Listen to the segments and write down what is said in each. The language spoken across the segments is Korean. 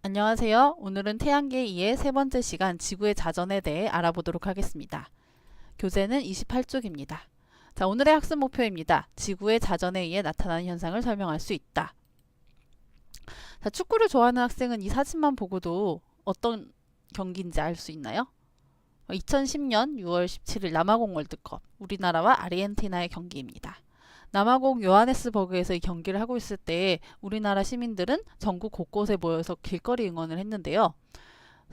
안녕하세요. 오늘은 태양계 2의 세 번째 시간 지구의 자전에 대해 알아보도록 하겠습니다. 교재는 28쪽입니다. 자, 오늘의 학습 목표입니다. 지구의 자전에 의해 나타나는 현상을 설명할 수 있다. 자, 축구를 좋아하는 학생은 이 사진만 보고도 어떤 경기인지 알 수 있나요? 2010년 6월 17일 남아공 월드컵 우리나라와 아르헨티나의 경기입니다. 남아공 요하네스버그에서 이 경기를 하고 있을 때 우리나라 시민들은 전국 곳곳에 모여서 길거리 응원을 했는데요.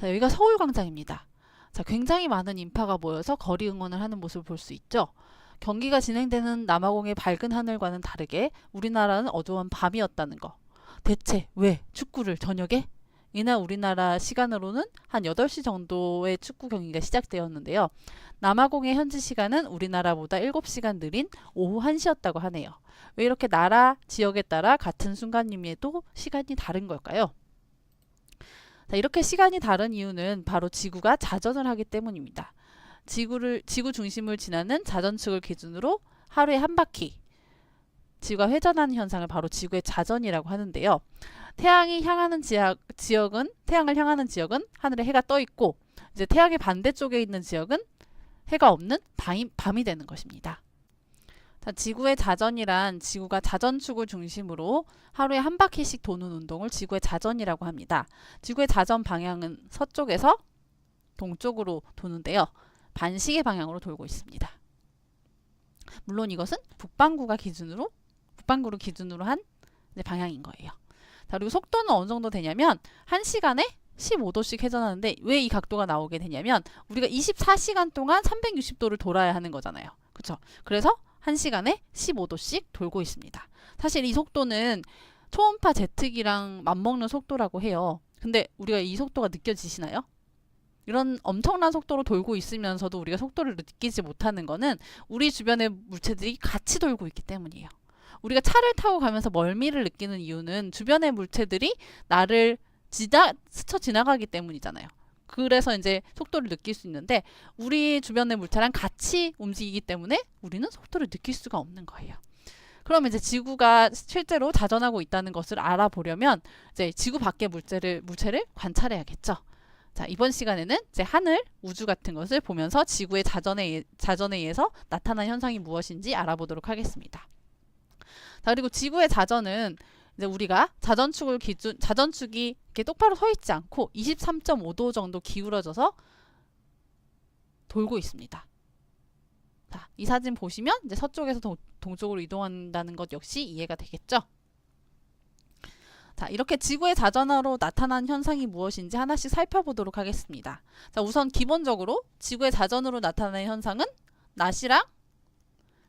자, 여기가 서울광장입니다. 자, 굉장히 많은 인파가 모여서 거리 응원을 하는 모습을 볼 수 있죠. 경기가 진행되는 남아공의 밝은 하늘과는 다르게 우리나라는 어두운 밤이었다는 거. 대체 왜 축구를 저녁에? 이날 우리나라 시간으로는 한 8시 정도의 축구 경기가 시작되었는데요. 남아공의 현지 시간은 우리나라보다 7시간 느린 오후 1시였다고 하네요. 왜 이렇게 나라, 지역에 따라 같은 순간임에도 시간이 다른 걸까요? 자, 이렇게 시간이 다른 이유는 바로 지구가 자전을 하기 때문입니다. 지구 중심을 지나는 자전축을 기준으로 하루에 한 바퀴 지구가 회전하는 현상을 바로 지구의 자전이라고 하는데요. 태양을 향하는 지역은 하늘에 해가 떠 있고, 이제 태양의 반대쪽에 있는 지역은 해가 없는 밤이 되는 것입니다. 자, 지구의 자전이란 지구가 자전축을 중심으로 하루에 한 바퀴씩 도는 운동을 지구의 자전이라고 합니다. 지구의 자전 방향은 서쪽에서 동쪽으로 도는데요. 반시계 방향으로 돌고 있습니다. 물론 이것은 북반구를 기준으로 한 방향인 거예요. 자, 그리고 속도는 어느 정도 되냐면 1시간에 15도씩 회전하는데 왜 이 각도가 나오게 되냐면 우리가 24시간 동안 360도를 돌아야 하는 거잖아요. 그렇죠? 그래서 1시간에 15도씩 돌고 있습니다. 사실 이 속도는 초음파 제트기랑 맞먹는 속도라고 해요. 근데 우리가 이 속도가 느껴지시나요? 이런 엄청난 속도로 돌고 있으면서도 우리가 속도를 느끼지 못하는 거는 우리 주변의 물체들이 같이 돌고 있기 때문이에요. 우리가 차를 타고 가면서 멀미를 느끼는 이유는 주변의 물체들이 나를 스쳐 지나가기 때문이잖아요. 그래서 이제 속도를 느낄 수 있는데 우리 주변의 물체랑 같이 움직이기 때문에 우리는 속도를 느낄 수가 없는 거예요. 그러면 이제 지구가 실제로 자전하고 있다는 것을 알아보려면 이제 지구 밖의 물체를 관찰해야겠죠. 자, 이번 시간에는 이제 하늘, 우주 같은 것을 보면서 지구의 자전에 의해서 나타난 현상이 무엇인지 알아보도록 하겠습니다. 자, 그리고 지구의 자전은 이제 우리가 자전축이 이렇게 똑바로 서 있지 않고 23.5도 정도 기울어져서 돌고 있습니다. 자, 이 사진 보시면 이제 서쪽에서 동쪽으로 이동한다는 것 역시 이해가 되겠죠? 자, 이렇게 지구의 자전으로 나타난 현상이 무엇인지 하나씩 살펴보도록 하겠습니다. 자, 우선 기본적으로 지구의 자전으로 나타나는 현상은 낮이랑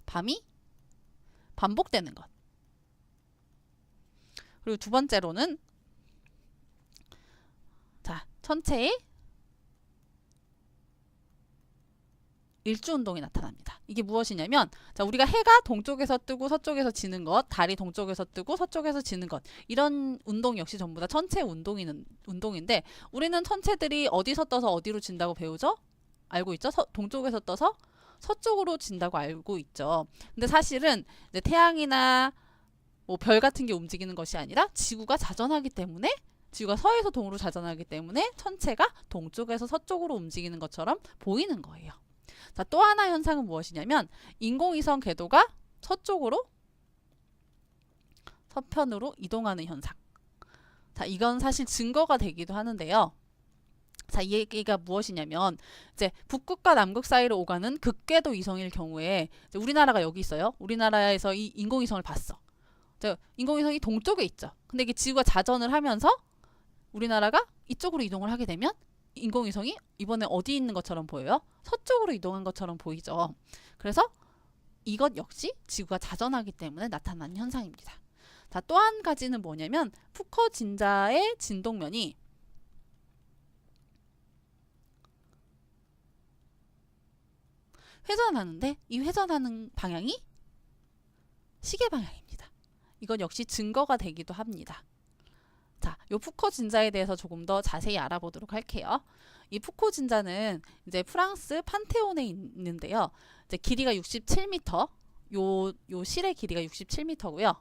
밤이 반복되는 것. 그리고 두 번째로는 자, 천체의 일주운동이 나타납니다. 이게 무엇이냐면 자, 우리가 해가 동쪽에서 뜨고 서쪽에서 지는 것, 달이 동쪽에서 뜨고 서쪽에서 지는 것, 이런 운동 역시 전부 다 천체 운동인데 우리는 천체들이 어디서 떠서 어디로 진다고 배우죠? 알고 있죠? 동쪽에서 떠서 서쪽으로 진다고 알고 있죠. 근데 사실은 이제 태양이나 뭐 별 같은 게 움직이는 것이 아니라 지구가 자전하기 때문에 지구가 서에서 동으로 자전하기 때문에 천체가 동쪽에서 서쪽으로 움직이는 것처럼 보이는 거예요. 자, 또 하나 현상은 무엇이냐면 인공위성 궤도가 서편으로 이동하는 현상. 자, 이건 사실 증거가 되기도 하는데요. 자, 이 얘기가 무엇이냐면 이제 북극과 남극 사이로 오가는 극궤도 위성일 경우에 우리나라가 여기 있어요. 우리나라에서 이 인공위성을 봤어. 인공위성이 동쪽에 있죠. 근데 이게 지구가 자전을 하면서 우리나라가 이쪽으로 이동을 하게 되면 인공위성이 이번에 어디 있는 것처럼 보여요? 서쪽으로 이동한 것처럼 보이죠. 그래서 이것 역시 지구가 자전하기 때문에 나타나는 현상입니다. 자, 또 한 가지는 뭐냐면 푸커 진자의 진동면이 회전하는데 이 회전하는 방향이 시계 방향입니다. 이건 역시 증거가 되기도 합니다. 자, 요 푸코 진자에 대해서 조금 더 자세히 알아보도록 할게요. 이 푸코 진자는 이제 프랑스 판테온에 있는데요. 이제 길이가 67m, 요 실의 길이가 67m고요.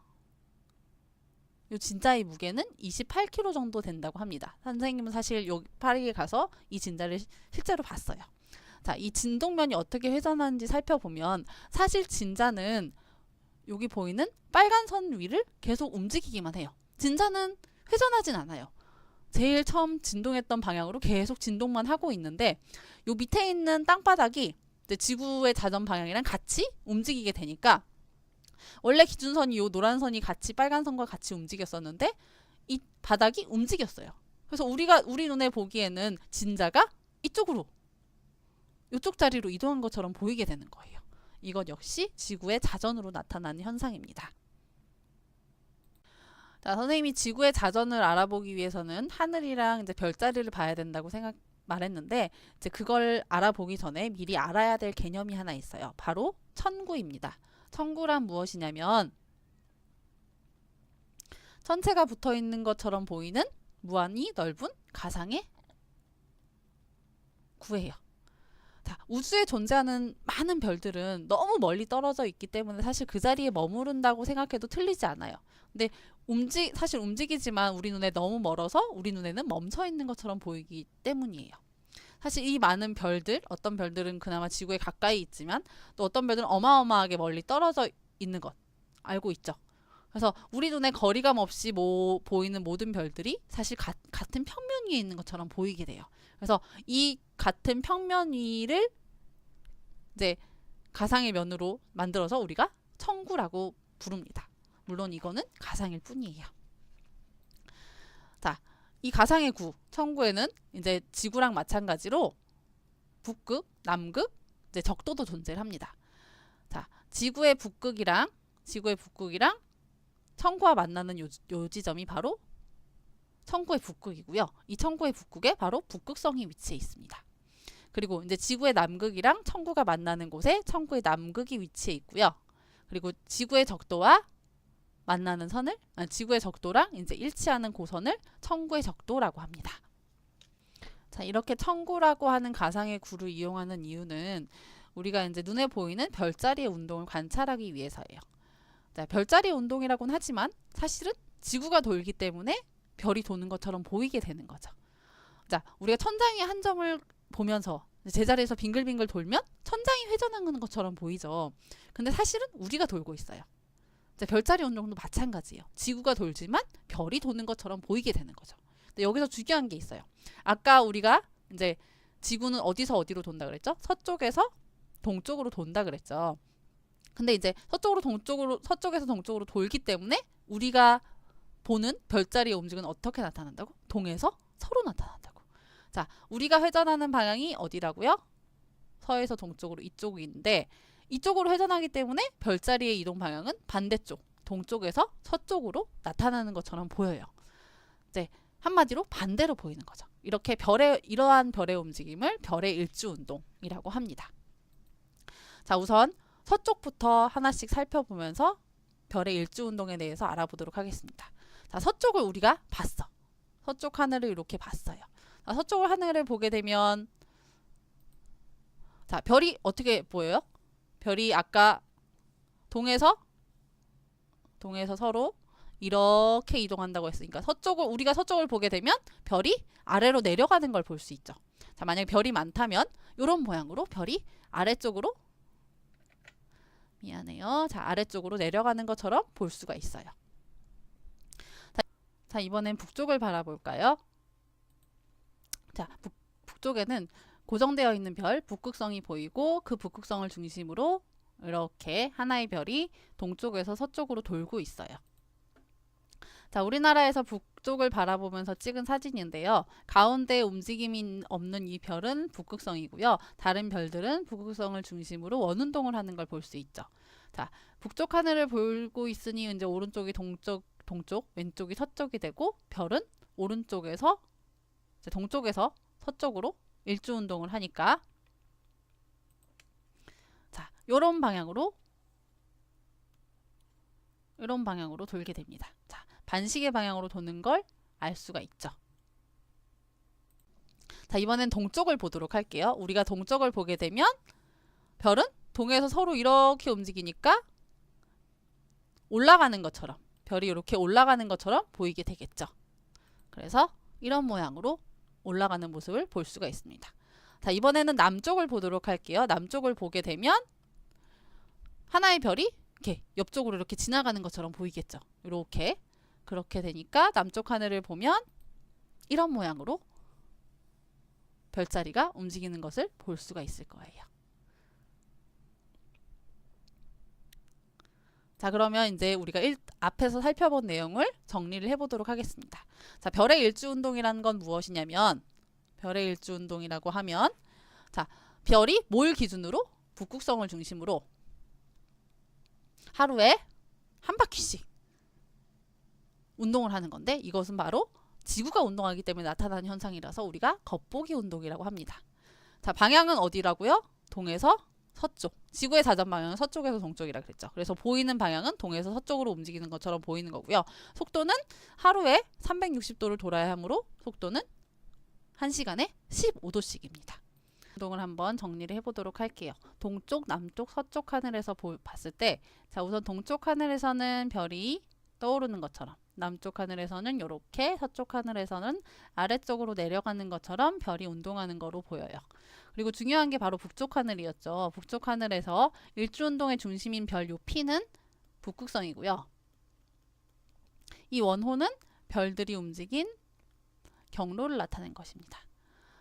요 진자의 무게는 28kg 정도 된다고 합니다. 선생님은 사실 요 파리에 가서 이 진자를 실제로 봤어요. 자, 이 진동면이 어떻게 회전하는지 살펴보면 사실 진자는 여기 보이는 빨간 선 위를 계속 움직이기만 해요. 진자는 회전하진 않아요. 제일 처음 진동했던 방향으로 계속 진동만 하고 있는데 요 밑에 있는 땅바닥이 이제 지구의 자전 방향이랑 같이 움직이게 되니까 원래 기준선이 요 노란 선이 같이 빨간 선과 같이 움직였었는데 이 바닥이 움직였어요. 그래서 우리 눈에 보기에는 진자가 이쪽으로 이쪽 자리로 이동한 것처럼 보이게 되는 거예요. 이것 역시 지구의 자전으로 나타나는 현상입니다. 자, 선생님이 지구의 자전을 알아보기 위해서는 하늘이랑 이제 별자리를 봐야 된다고 말했는데 이제 그걸 알아보기 전에 미리 알아야 될 개념이 하나 있어요. 바로 천구입니다. 천구란 무엇이냐면 천체가 붙어 있는 것처럼 보이는 무한히 넓은 가상의 구예요. 자, 우주에 존재하는 많은 별들은 너무 멀리 떨어져 있기 때문에 사실 그 자리에 머무른다고 생각해도 틀리지 않아요. 근데 사실 움직이지만 우리 눈에 너무 멀어서 우리 눈에는 멈춰 있는 것처럼 보이기 때문이에요. 사실 이 많은 별들, 어떤 별들은 그나마 지구에 가까이 있지만 또 어떤 별들은 어마어마하게 멀리 떨어져 있는 것 알고 있죠. 그래서 우리 눈에 거리감 없이 보이는 모든 별들이 사실 같은 평면 위에 있는 것처럼 보이게 돼요. 그래서 이 같은 평면 위를 이제 가상의 면으로 만들어서 우리가 천구라고 부릅니다. 물론 이거는 가상일 뿐이에요. 자, 이 가상의 구, 천구에는 이제 지구랑 마찬가지로 북극, 남극, 이제 적도도 존재를 합니다. 자, 지구의 북극이랑 천구와 만나는 요 지점이 바로 천구의 북극이고요. 이 천구의 북극에 바로 북극성이 위치해 있습니다. 그리고 이제 지구의 남극이랑 천구가 만나는 곳에 천구의 남극이 위치해 있고요. 그리고 지구의 적도와 만나는 선을 지구의 적도랑 이제 일치하는 고선을 천구의 적도라고 합니다. 자, 이렇게 천구라고 하는 가상의 구를 이용하는 이유는 우리가 이제 눈에 보이는 별자리의 운동을 관찰하기 위해서예요. 자, 별자리의 운동이라고는 하지만 사실은 지구가 돌기 때문에 별이 도는 것처럼 보이게 되는 거죠. 자, 우리가 천장의 한 점을 보면서 제자리에서 빙글빙글 돌면 천장이 회전하는 것처럼 보이죠. 근데 사실은 우리가 돌고 있어요. 자, 별자리 운동도 마찬가지예요. 지구가 돌지만 별이 도는 것처럼 보이게 되는 거죠. 근데 여기서 중요한 게 있어요. 아까 우리가 이제 지구는 어디서 어디로 돈다 그랬죠? 서쪽에서 동쪽으로 돈다 그랬죠. 근데 이제 서쪽에서 동쪽으로 돌기 때문에 우리가 보는 별자리의 움직임은 어떻게 나타난다고? 동에서 서로 나타난다고. 자, 우리가 회전하는 방향이 어디라고요? 서에서 동쪽으로 이쪽인데 이쪽으로 회전하기 때문에 별자리의 이동 방향은 반대쪽, 동쪽에서 서쪽으로 나타나는 것처럼 보여요. 이제 한마디로 반대로 보이는 거죠. 이러한 별의 움직임을 별의 일주운동이라고 합니다. 자, 우선 서쪽부터 하나씩 살펴보면서 별의 일주운동에 대해서 알아보도록 하겠습니다. 자, 서쪽을 우리가 봤어. 서쪽 하늘을 이렇게 봤어요. 자, 서쪽 하늘을 보게 되면 자, 별이 어떻게 보여요? 별이 아까 동에서 서로 이렇게 이동한다고 했으니까 우리가 서쪽을 보게 되면 별이 아래로 내려가는 걸 볼 수 있죠. 자, 만약에 별이 많다면 이런 모양으로 별이 아래쪽으로 자, 아래쪽으로 내려가는 것처럼 볼 수가 있어요. 자, 이번엔 북쪽을 바라볼까요? 자, 북쪽에는 고정되어 있는 별, 북극성이 보이고 그 북극성을 중심으로 이렇게 하나의 별이 동쪽에서 서쪽으로 돌고 있어요. 자, 우리나라에서 북쪽을 바라보면서 찍은 사진인데요. 가운데 움직임이 없는 이 별은 북극성이고요. 다른 별들은 북극성을 중심으로 원운동을 하는 걸 볼 수 있죠. 자, 북쪽 하늘을 보고 있으니 이제 오른쪽이 동쪽, 왼쪽이 서쪽이 되고 별은 오른쪽에서 이제 동쪽에서 서쪽으로 일주운동을 하니까 자, 이런 방향으로 돌게 됩니다. 자, 반시계 방향으로 도는 걸 알 수가 있죠. 자, 이번엔 동쪽을 보도록 할게요. 우리가 동쪽을 보게 되면 별은 동에서 서로 이렇게 움직이니까 올라가는 것처럼 별이 이렇게 올라가는 것처럼 보이게 되겠죠. 그래서 이런 모양으로 올라가는 모습을 볼 수가 있습니다. 자, 이번에는 남쪽을 보도록 할게요. 남쪽을 보게 되면 하나의 별이 이렇게 옆쪽으로 이렇게 지나가는 것처럼 보이겠죠. 이렇게. 그렇게 되니까 남쪽 하늘을 보면 이런 모양으로 별자리가 움직이는 것을 볼 수가 있을 거예요. 자, 그러면 이제 우리가 앞에서 살펴본 내용을 정리를 해보도록 하겠습니다. 자, 별의 일주운동이라는 건 무엇이냐면, 별의 일주운동이라고 하면, 자, 별이 뭘 기준으로? 북극성을 중심으로 하루에 한 바퀴씩 운동을 하는 건데, 이것은 바로 지구가 운동하기 때문에 나타나는 현상이라서 우리가 겉보기 운동이라고 합니다. 자, 방향은 어디라고요? 동에서 서쪽. 지구의 자전 방향은 서쪽에서 동쪽이라 그랬죠. 그래서 보이는 방향은 동에서 서쪽으로 움직이는 것처럼 보이는 거고요. 속도는 하루에 360도를 돌아야 하므로 속도는 1시간에 15도씩입니다. 운동을 한번 정리를 해보도록 할게요. 동쪽, 남쪽, 서쪽 하늘에서 봤을 때, 자, 우선 동쪽 하늘에서는 별이 떠오르는 것처럼, 남쪽 하늘에서는 이렇게, 서쪽 하늘에서는 아래쪽으로 내려가는 것처럼 별이 운동하는 거로 보여요. 그리고 중요한 게 바로 북쪽 하늘이었죠. 북쪽 하늘에서 일주운동의 중심인 별 요 P는 북극성이고요. 이 원호는 별들이 움직인 경로를 나타낸 것입니다.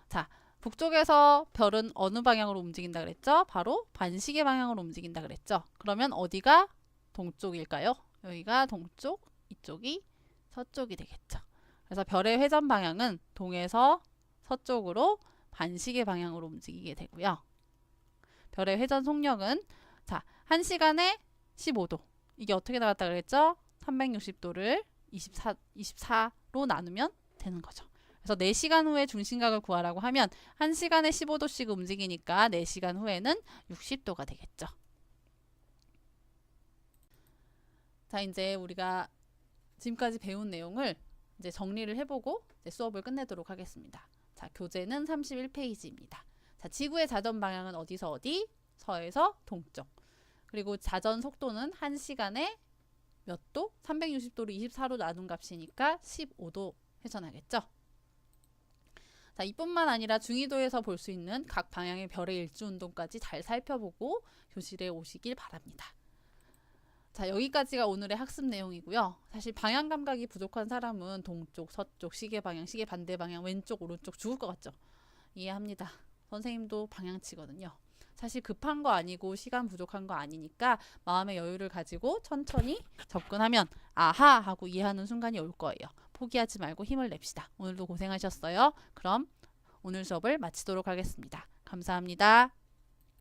자, 북쪽에서 별은 어느 방향으로 움직인다 그랬죠? 바로 반시계 방향으로 움직인다 그랬죠? 그러면 어디가 동쪽일까요? 여기가 동쪽, 이쪽이 서쪽이 되겠죠. 그래서 별의 회전 방향은 동에서 서쪽으로 반시계 방향으로 움직이게 되고요. 별의 회전 속력은, 자, 1시간에 15도. 이게 어떻게 나갔다 그랬죠? 360도를 24로 나누면 되는 거죠. 그래서 4시간 후에 중심각을 구하라고 하면 1시간에 15도씩 움직이니까 4시간 후에는 60도가 되겠죠. 자, 이제 우리가 지금까지 배운 내용을 이제 정리를 해보고 이제 수업을 끝내도록 하겠습니다. 자, 교재는 31페이지입니다. 자, 지구의 자전 방향은 어디서 어디? 서에서 동쪽. 그리고 자전 속도는 1시간에 몇 도? 360도를 24로 나눈 값이니까 15도 회전하겠죠. 자, 이뿐만 아니라 중위도에서 볼 수 있는 각 방향의 별의 일주운동까지 잘 살펴보고 교실에 오시길 바랍니다. 자, 여기까지가 오늘의 학습 내용이고요. 사실 방향 감각이 부족한 사람은 동쪽, 서쪽, 시계 방향, 시계 반대 방향, 왼쪽, 오른쪽 죽을 것 같죠? 이해합니다. 선생님도 방향치거든요. 사실 급한 거 아니고 시간 부족한 거 아니니까 마음의 여유를 가지고 천천히 접근하면 아하 하고 이해하는 순간이 올 거예요. 포기하지 말고 힘을 냅시다. 오늘도 고생하셨어요. 그럼 오늘 수업을 마치도록 하겠습니다. 감사합니다.